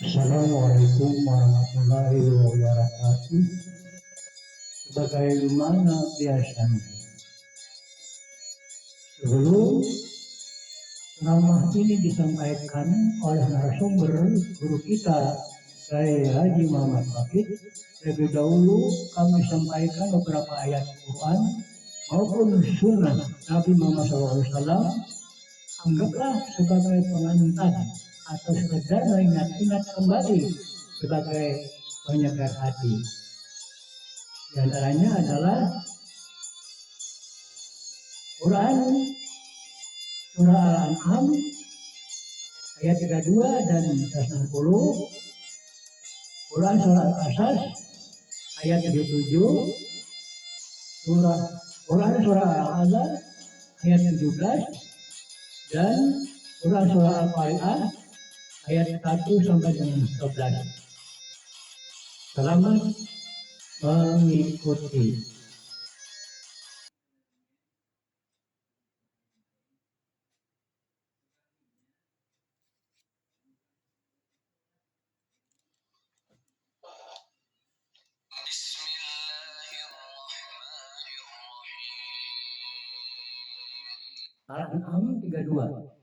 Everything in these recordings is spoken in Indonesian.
Assalamualaikum warahmatullahi wabarakatuh. Sebagaimana biasanya, sebelum ceramah ini disampaikan oleh narasumber guru kita, Kiai Haji Muhammad Fakih, lebih dahulu kami sampaikan beberapa ayat Quran maupun sunnah Nabi Muhammad SAW. Anggaplah sebagai pengantar atau sekedar mengingat-ingat kembali sebagai penyegar hati. Di antaranya adalah Quran Surah Al-An'am ayat 32 dan 160, Quran Surah Al-Qasas ayat 77, Quran Surah Al-Ahzab ayat 17, dan Quran Surah Al-Qari'ah ayat 1 sampai dengan 11. Selamat mengikuti. Al-An'am 32.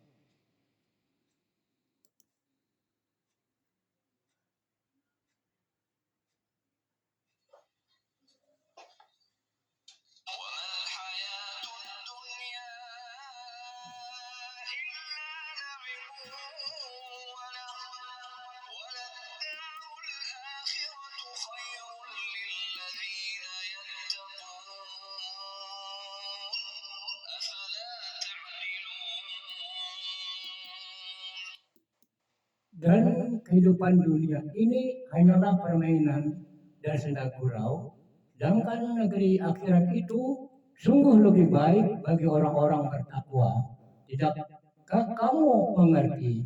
Dan kehidupan dunia ini hanyalah permainan dan senda gurau, sedangkan negeri akhirat itu sungguh lebih baik bagi orang-orang bertakwa. Tidakkah kamu mengerti?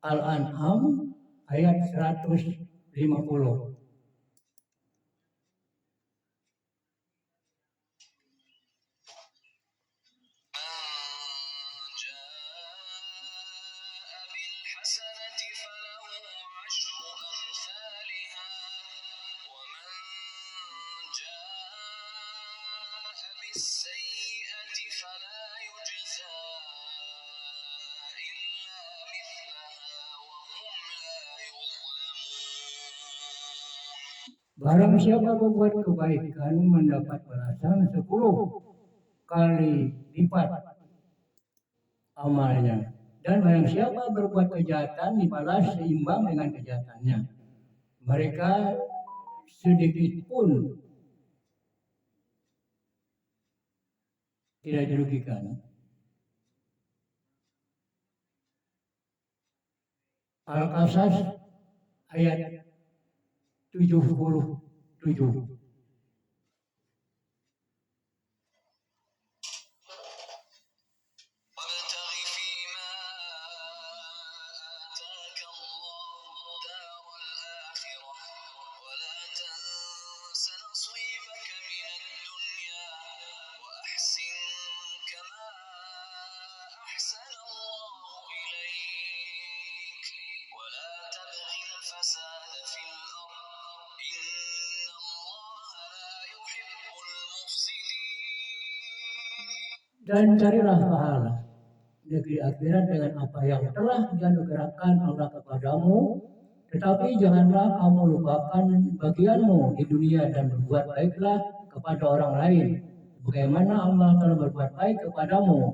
Al-An'am ayat 150. Barang siapa berbuat kebaikan mendapat balasan 10 kali lipat amalnya. Dan barang siapa berbuat kejahatan dibalas seimbang dengan kejahatannya. Mereka sedikit pun tidak dirugikan. Al-Qasas ayat 77. Dan carilah pahala negeri akhirat dengan apa yang telah dianugerahkan Allah kepadamu, tetapi janganlah kamu lupakan bagianmu di dunia dan berbuat baiklah kepada orang lain, bagaimana Allah telah berbuat baik kepadamu.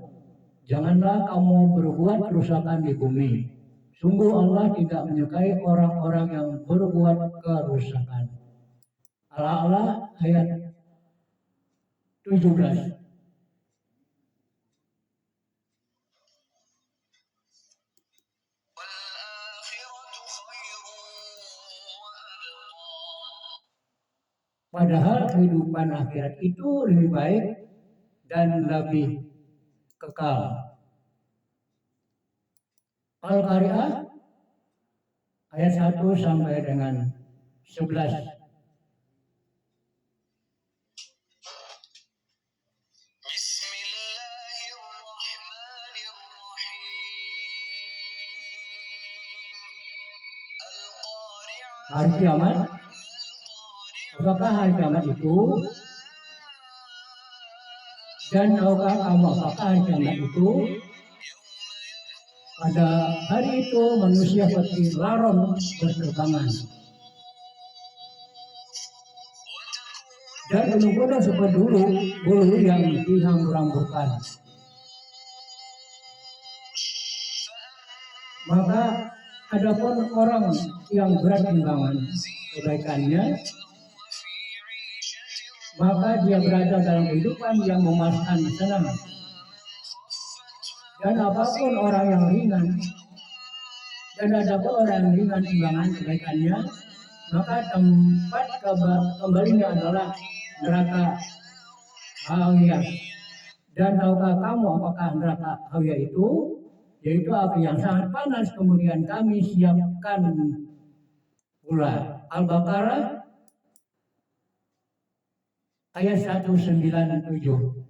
Janganlah kamu berbuat kerusakan di bumi. Sungguh Allah tidak menyukai orang-orang yang berbuat kerusakan. Al-A'la ayat 17. Padahal kehidupan akhirat itu lebih baik dan lebih kekal. Al-Qari'ah ayat 1 sampai dengan 11. hari kiamat. Apakah hari kiamat itu? Dan tahukah kamu apakah hari kiamat itu? Pada hari itu manusia seperti laron berterbangan. Dan gunung-gunung seperti bulu yang dihambur-hamburkan. Maka adapun orang yang berat timbangan kebaikannya, maka dia berada dalam kehidupan yang memuaskan senang. Dan apapun orang yang ringan, dan adapun orang yang ringan timbangan kebaikannya, maka tempat kembalinya adalah neraka Hawiyah. Dan tahukah kamu apakah neraka Hawiyah itu? Yaitu api yang sangat panas, kemudian kami siapkan pula. Al-Baqarah ayat 197.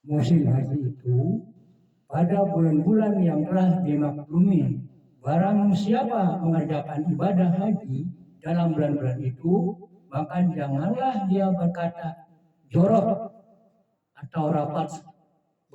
Musim haji itu pada bulan-bulan yang telah dimaklumi. Barang siapa mengerjakan ibadah haji dalam bulan-bulan itu, maka janganlah dia berkata jorok atau rapat,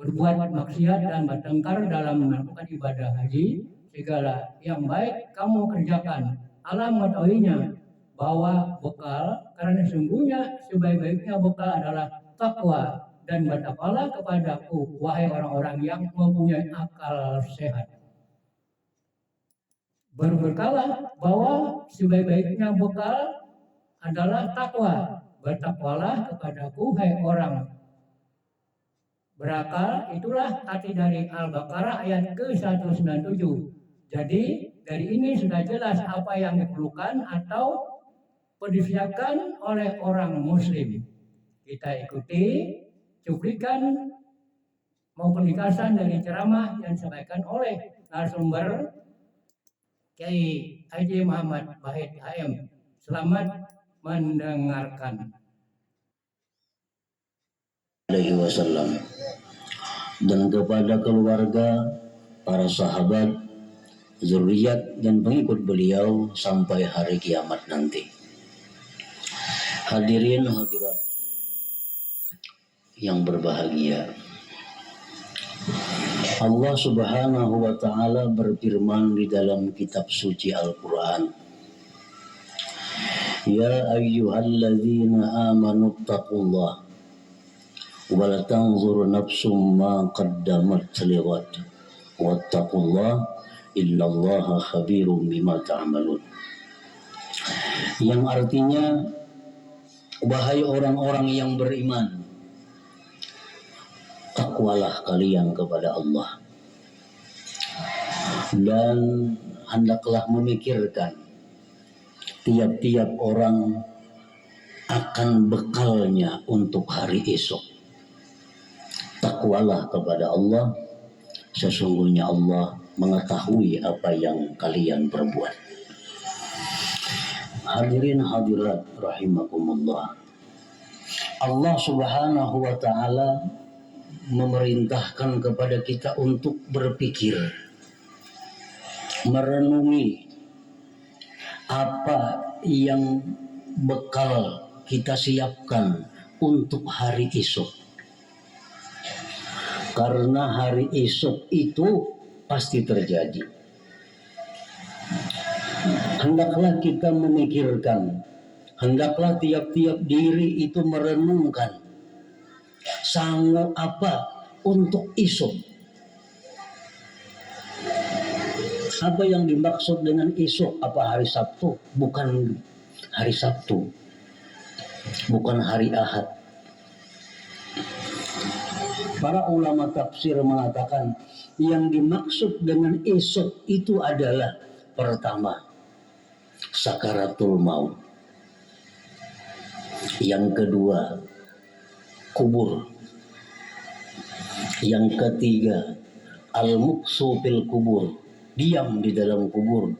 berbuat maksiat dan bertengkar dalam melakukan ibadah haji. Segala yang baik kamu kerjakan. Allah mengetahuinya bahwa bekal, karena sungguhnya sebaik-baiknya bekal adalah takwa. Dan bertakwalah kepadaku, wahai orang-orang yang mempunyai akal sehat. Berberkalah bahwa sebaik-baiknya bekal adalah takwa. Bertakwalah kepadaku, hai orang berakal. Itulah arti dari Al-Baqarah ayat ke-197. Jadi dari ini sudah jelas apa yang diperlukan atau disiapkan oleh orang muslim. Kita ikuti cuplikan maupun ringkasan dari ceramah yang disampaikan oleh narasumber Kiai Haji Muhammad Wahid HM. Selamat mendengarkan. Alaihi Wasallam dan kepada keluarga, para sahabat, zuriat dan pengikut beliau sampai hari kiamat nanti. Hadirin hadirat yang berbahagia, Allah Subhanahu wa Ta'ala berfirman di dalam kitab suci Al-Quran, Ya ayyuhalladzina amanu taqullah wal tanzur nafsum ma qaddamat lighad wattaqullah innallaha khabirum bima ta'malun. Yang artinya, wahai orang-orang yang beriman, takwalah kalian kepada Allah dan hendaklah memikirkan tiap-tiap orang akan bekalnya untuk hari esok. Takwalah kepada Allah, sesungguhnya Allah mengetahui apa yang kalian perbuat. Hadirin hadirat rahimakumullah, Allah Subhanahu wa Ta'ala memerintahkan kepada kita untuk berpikir, merenungi apa yang bekal kita siapkan untuk hari esok. Karena hari esok itu pasti terjadi. Hendaklah kita memikirkan, hendaklah tiap-tiap diri itu merenungkan sanggup apa untuk esok. Apa yang dimaksud dengan esok? Apa hari Sabtu? Bukan hari Sabtu, bukan hari Ahad. Para ulama tafsir mengatakan yang dimaksud dengan esok itu adalah pertama, sakaratul maut. Yang kedua, kubur. Yang ketiga, al-muksu fil kubur, diam di dalam kubur.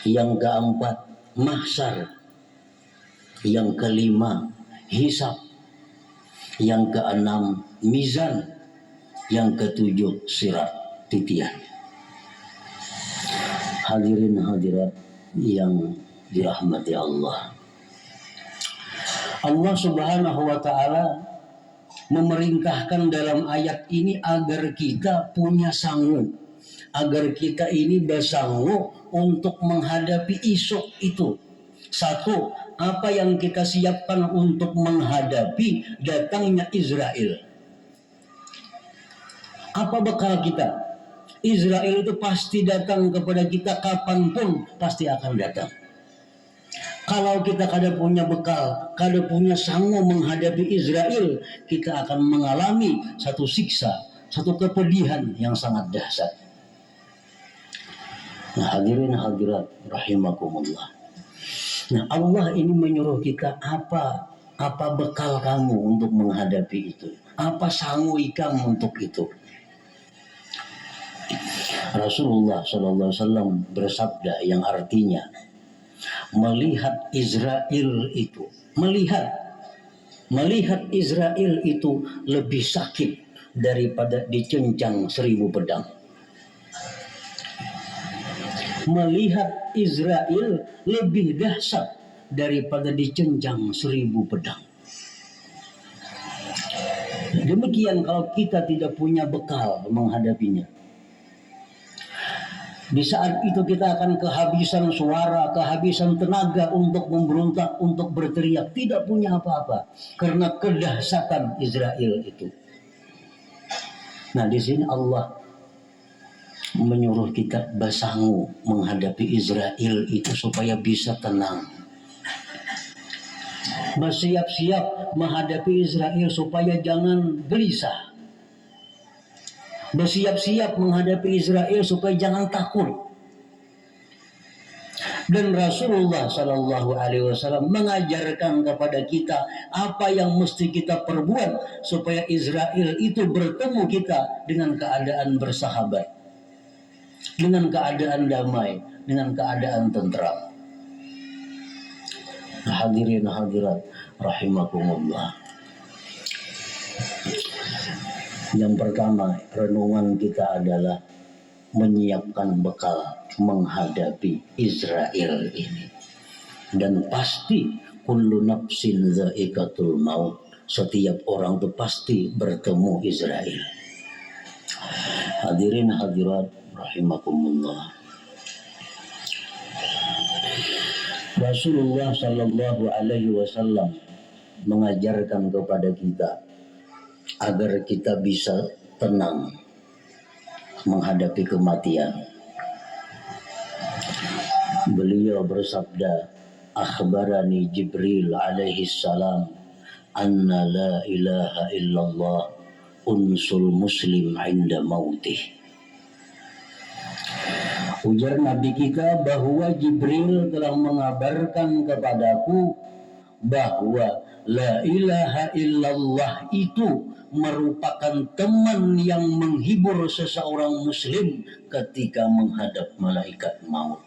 Yang keempat, mahsyar. Yang kelima, hisab. Yang keenam, mizan. Yang ketujuh, sirat, titian. Hadirin hadirat yang dirahmati Allah. Allah Subhanahu wa taala memerintahkan dalam ayat ini agar kita punya sanggup, agar kita ini bersanggup untuk menghadapi esok itu. Satu, apa yang kita siapkan untuk menghadapi datangnya Israel? Apa bekal kita? Israel itu pasti datang kepada kita kapanpun, pasti akan datang. Kalau kita kada punya bekal, kada punya sanggup menghadapi Israel, kita akan mengalami satu siksa, satu kepedihan yang sangat dahsyat. Nah, hadirin hadirat rahimakumullah. Nah, Allah ini menyuruh kita apa bekal kamu untuk menghadapi itu? Apa sanggup kamu untuk itu? Rasulullah SAW bersabda yang artinya melihat Israel itu, melihat Israel itu lebih sakit daripada dicincang 1000 pedang. Melihat Israel lebih dahsyat daripada dicincang 1000 pedang. Demikian kalau kita tidak punya bekal menghadapinya. Di saat itu kita akan kehabisan suara, kehabisan tenaga untuk memberontak, untuk berteriak, tidak punya apa-apa karena kedahsyatan Israel itu. Nah, di sini Allah menyuruh kita bersanggup menghadapi Israel itu supaya bisa tenang. Bersiap-siap menghadapi Israel supaya jangan gelisah. Bersiap-siap menghadapi Israel supaya jangan takut. Dan Rasulullah Shallallahu Alaihi Wasallam mengajarkan kepada kita apa yang mesti kita perbuat supaya Israel itu bertemu kita dengan keadaan bersahabat, dengan keadaan damai, dengan keadaan tentram. Hadirin hadirat rahimakumullah. Yang pertama, renungan kita adalah menyiapkan bekal menghadapi Israel ini. Dan pasti kullu nafsin dha'iqatul maut, setiap orang itu pasti bertemu Israel. Hadirin hadirat rahimakumullah. Rasulullah sallallahu alaihi wasallam mengajarkan kepada kita agar kita bisa tenang menghadapi kematian. Beliau bersabda, akhbarani Jibril alaihi salam anna la ilaha illallah unsul muslim inda mautih. Ujar Nabi kita bahwa Jibril telah mengabarkan kepadaku bahwa la ilaha illallah itu merupakan teman yang menghibur seseorang muslim ketika menghadap malaikat maut.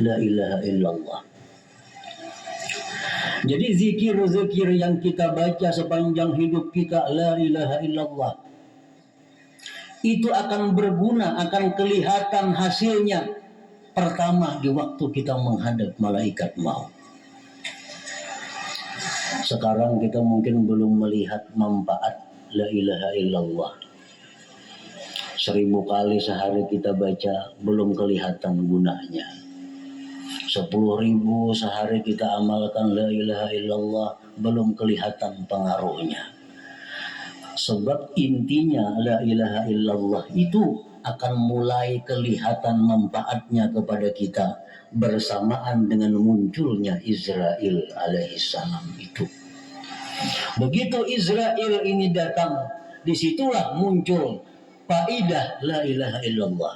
La ilaha illallah. Jadi zikir-zikir yang kita baca sepanjang hidup kita, la ilaha illallah, itu akan berguna, akan kelihatan hasilnya pertama di waktu kita menghadap malaikat maut. Sekarang kita mungkin belum melihat manfaat la ilaha illallah. 1000 kali sehari kita baca, belum kelihatan gunanya. 10.000 sehari kita amalkan la ilaha illallah, belum kelihatan pengaruhnya. Sebab intinya la ilaha illallah itu akan mulai kelihatan manfaatnya kepada kita bersamaan dengan munculnya Israel alaihissalam itu. Begitu Israel ini datang, disitulah muncul faidah la ilaha illallah.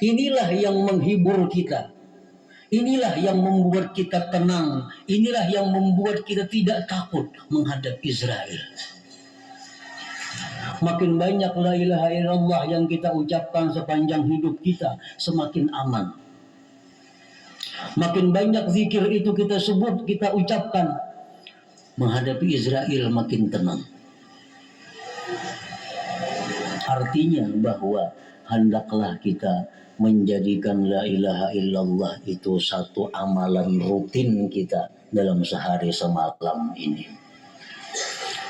Inilah yang menghibur kita. Inilah yang membuat kita tenang. Inilah yang membuat kita tidak takut menghadap Israel. Makin banyak la ilaha illallah yang kita ucapkan sepanjang hidup kita, semakin aman. Makin banyak zikir itu kita sebut, kita ucapkan, menghadapi Israel makin tenang. Artinya bahwa hendaklah kita menjadikan la ilaha illallah itu satu amalan rutin kita dalam sehari semalam ini.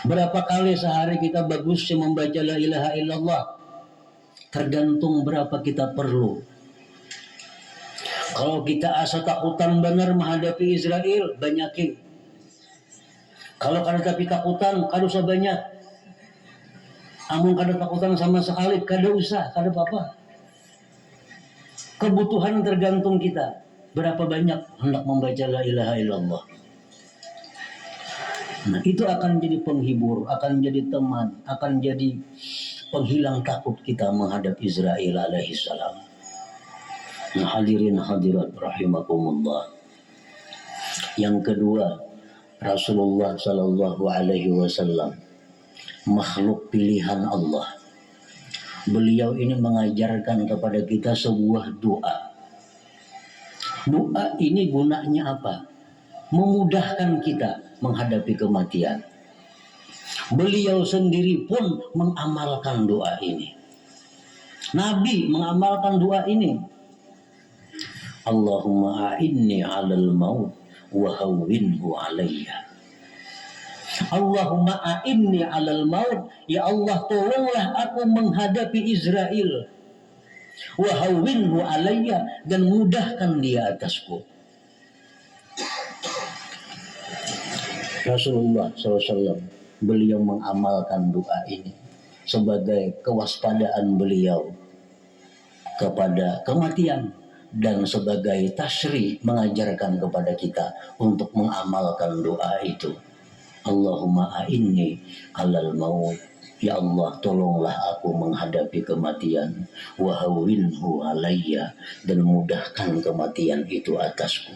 Berapa kali sehari kita bagusnya membaca la ilaha illallah? Tergantung berapa kita perlu. Kalau kita asa takutan benar menghadapi Israel, banyakin. Kalau kada tapi takutan, kada usah banyak. Amun kada takutan sama sekali, kada usah, kada apa-apa. Kebutuhan tergantung kita. Berapa banyak hendak membaca la ilaha illallah. Nah, itu akan jadi penghibur, akan jadi teman, akan jadi penghilang takut kita menghadap Israel alaihi salam. Nah, hadirin hadirat rahimakumullah. Yang kedua, Rasulullah sallallahu alaihi wasallam makhluk pilihan Allah. Beliau ini mengajarkan kepada kita sebuah doa. Doa ini gunanya apa? Memudahkan kita menghadapi kematian. Beliau sendiri pun mengamalkan doa ini. Nabi mengamalkan doa ini. Allahumma a'inni 'alal maut wa hawwinhu 'alayya. Allahumma a'inni 'alal maut, ya Allah tolonglah aku menghadapi Israel. Wa hawwinhu 'alayya, dan mudahkan dia atasku. Rasulullah SAW beliau mengamalkan doa ini sebagai kewaspadaan beliau kepada kematian dan sebagai tasri mengajarkan kepada kita untuk mengamalkan doa itu. Allahumma a'inni 'alal maut, ya Allah tolonglah aku menghadapi kematian, wa hawwinhu 'alayya, dan mudahkan kematian itu atasku.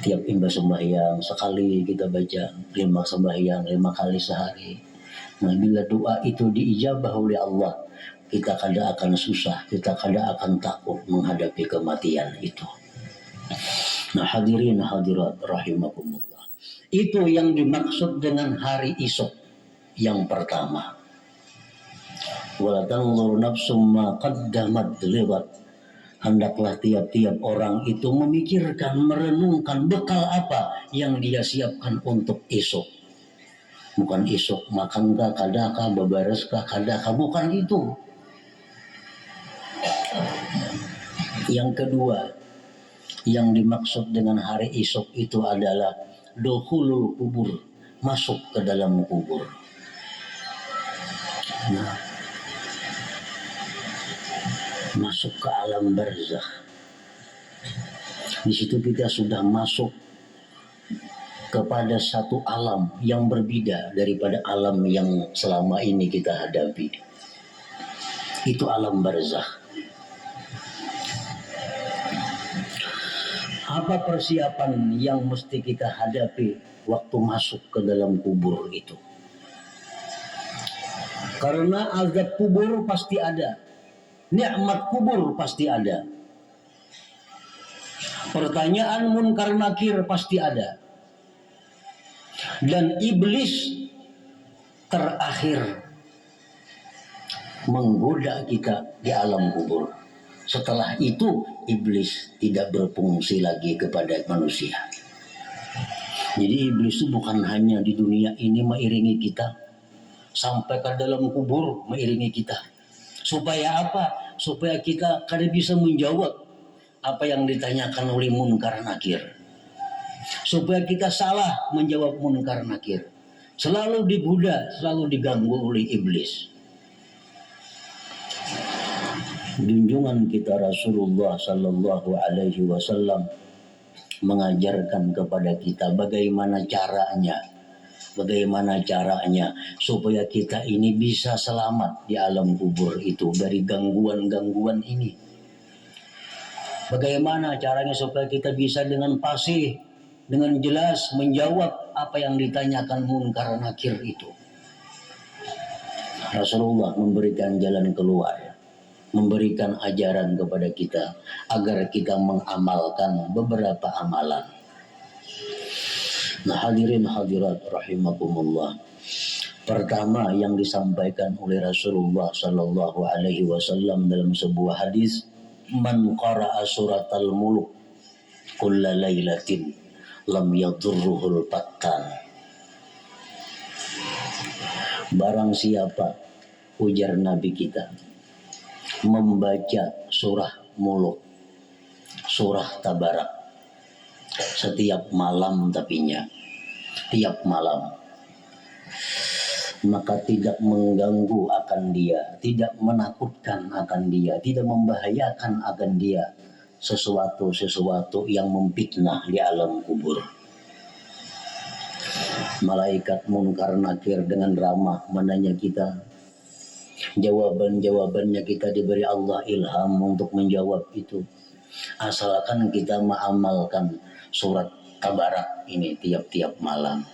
Tiap imbas sembahyang sekali kita baca, 5 sembahyang 5 kali sehari. Nah, bila doa itu diijabah oleh Allah, kita kada akan susah, kita kada akan takut menghadapi kematian itu. Nah, hadirin hadirat rahimakumullah. Itu yang dimaksud dengan hari esok yang pertama. Wala tanzur nafsum ma qaddamat liwat. Hendaklah tiap-tiap orang itu memikirkan, merenungkan bekal apa yang dia siapkan untuk esok. Bukan esok makankah, kadakah, babareskah, kadakah, bukan itu. Yang kedua, yang dimaksud dengan hari esok itu adalah dukhulul kubur, masuk ke dalam kubur. Nah, masuk ke alam barzakh. Di situ kita sudah masuk kepada satu alam yang berbeda daripada alam yang selama ini kita hadapi. Itu alam barzakh. Apa persiapan yang mesti kita hadapi waktu masuk ke dalam kubur itu? Karena azab kubur pasti ada, nikmat kubur pasti ada, pertanyaan munkar nakir pasti ada, dan iblis terakhir menggoda kita di alam kubur. Setelah itu iblis tidak berfungsi lagi kepada manusia. Jadi iblis itu bukan hanya di dunia ini mengiringi kita, sampai ke dalam kubur mengiringi kita. Supaya apa? Supaya kita kada bisa menjawab apa yang ditanyakan oleh munkar nakir. Supaya kita salah menjawab munkar nakir. Selalu digoda, selalu diganggu oleh iblis. Junjungan kita Rasulullah sallallahu alaihi wasallam mengajarkan kepada kita bagaimana caranya Bagaimana caranya supaya kita ini bisa selamat di alam kubur itu dari gangguan-gangguan ini? Bagaimana caranya supaya kita bisa dengan fasih, dengan jelas menjawab apa yang ditanyakan munkar nakir itu? Rasulullah memberikan jalan keluar, memberikan ajaran kepada kita agar kita mengamalkan beberapa amalan. Nah, hadirin hadirat rahimakumullah. Pertama yang disampaikan oleh Rasulullah sallallahu alaihi wasallam dalam sebuah hadis, man qara'a suratal muluk kulla lailatin lam yadurruhul pattan. Barang siapa, ujar Nabi kita, membaca surah muluk, surah tabarak setiap malam tiap malam, maka tidak mengganggu akan dia, tidak menakutkan akan dia, tidak membahayakan akan dia sesuatu yang memfitnah di alam kubur. Malaikat munkar nakir dengan ramah menanya kita, jawabannya kita diberi Allah ilham untuk menjawab itu, asalkan kita mengamalkan surat tabarak ini tiap-tiap malam.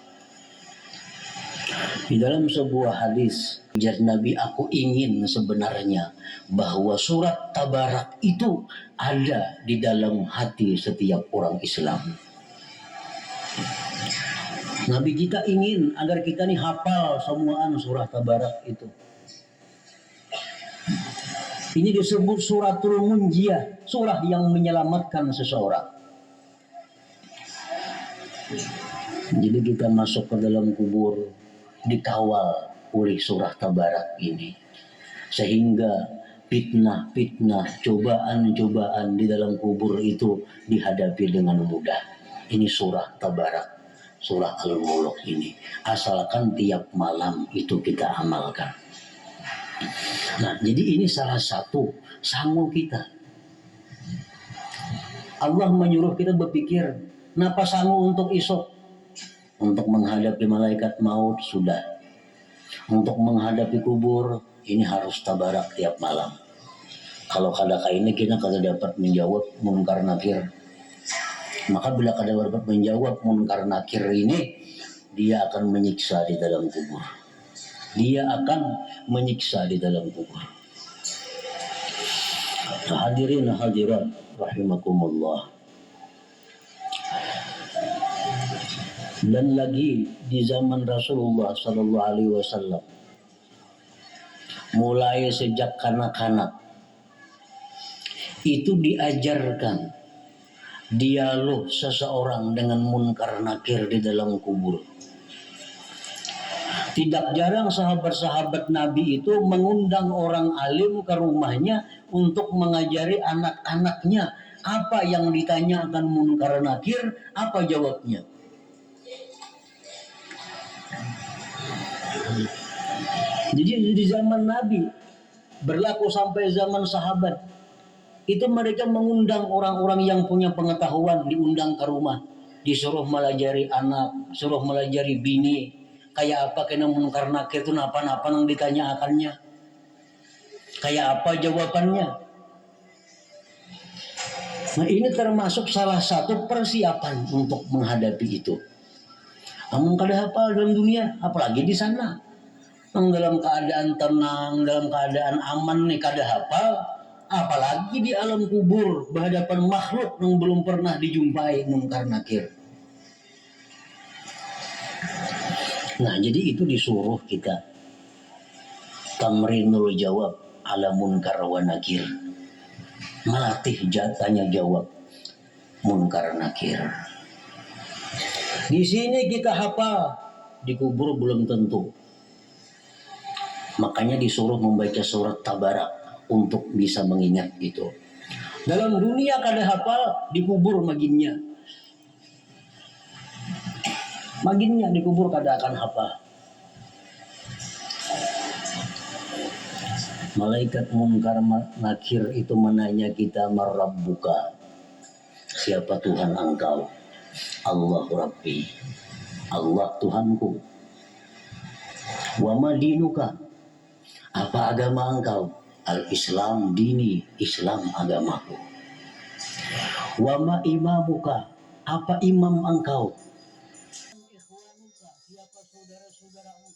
Di dalam sebuah hadis, ujar Nabi, aku ingin sebenarnya bahwa surat tabarak itu ada di dalam hati setiap orang Islam. Nabi kita ingin agar kita nih hafal semuaan surah tabarak itu. Ini disebut suratul munjiyah, surah yang menyelamatkan seseorang. Jadi kita masuk ke dalam kubur dikawal oleh surah tabarak ini, sehingga fitnah-fitnah, cobaan-cobaan di dalam kubur itu dihadapi dengan mudah. Ini surah tabarak, surah al-muluk ini, asalkan tiap malam itu kita amalkan. Nah, jadi ini salah satu sangu kita. Allah menyuruh kita berpikir, kenapa sangu untuk esok? Untuk menghadapi malaikat maut sudah. Untuk menghadapi kubur ini harus tabarak tiap malam. Kalau kadang ini kita kada dapat menjawab munkar nakir, maka bila kada dapat menjawab munkar nakir ini, dia akan menyiksa di dalam kubur. Hadirin hadirat rahimakumullah. Dan lagi di zaman Rasulullah sallallahu alaihi wasallam, mulai sejak kanak-kanak itu diajarkan dialog seseorang dengan munkar nakir di dalam kubur. Tidak jarang sahabat-sahabat Nabi itu mengundang orang alim ke rumahnya untuk mengajari anak-anaknya apa yang ditanyakan munkar nakir, apa jawabnya. Jadi di zaman Nabi berlaku sampai zaman sahabat, itu mereka mengundang orang-orang yang punya pengetahuan, diundang ke rumah, disuruh melajari anak, suruh melajari bini, kayak apa kena munkar nakir itu, napa-napa yang ditanyakannya, kayak apa jawabannya. Nah, ini termasuk salah satu persiapan untuk menghadapi itu. Namun kada hafal dalam dunia, apalagi di sana. Dalam keadaan tenang, dalam keadaan aman nih kada hafal, apalagi di alam kubur berhadapan makhluk yang belum pernah dijumpai munkar nakir. Nah, jadi itu disuruh kita tamrinul jawab ala munkar wa nakir, melatih tanya jawab munkar nakir. Di sini kita hafal, di kubur belum tentu. Makanya disuruh membaca surat tabarak untuk bisa mengingat itu. Dalam dunia kada hafal, di kubur maginnya di kubur kada akan hafal. Malaikat munkar nakir itu menanya kita, marabbuka, siapa Tuhan engkau? Allah Rabbi, Allah Tuhanku. Wa ma dinuka, apa agama engkau? Al-Islam dini, Islam agamaku. Wa ma imamuka, apa imam engkau? Ikhwanuka, siapa saudara-saudara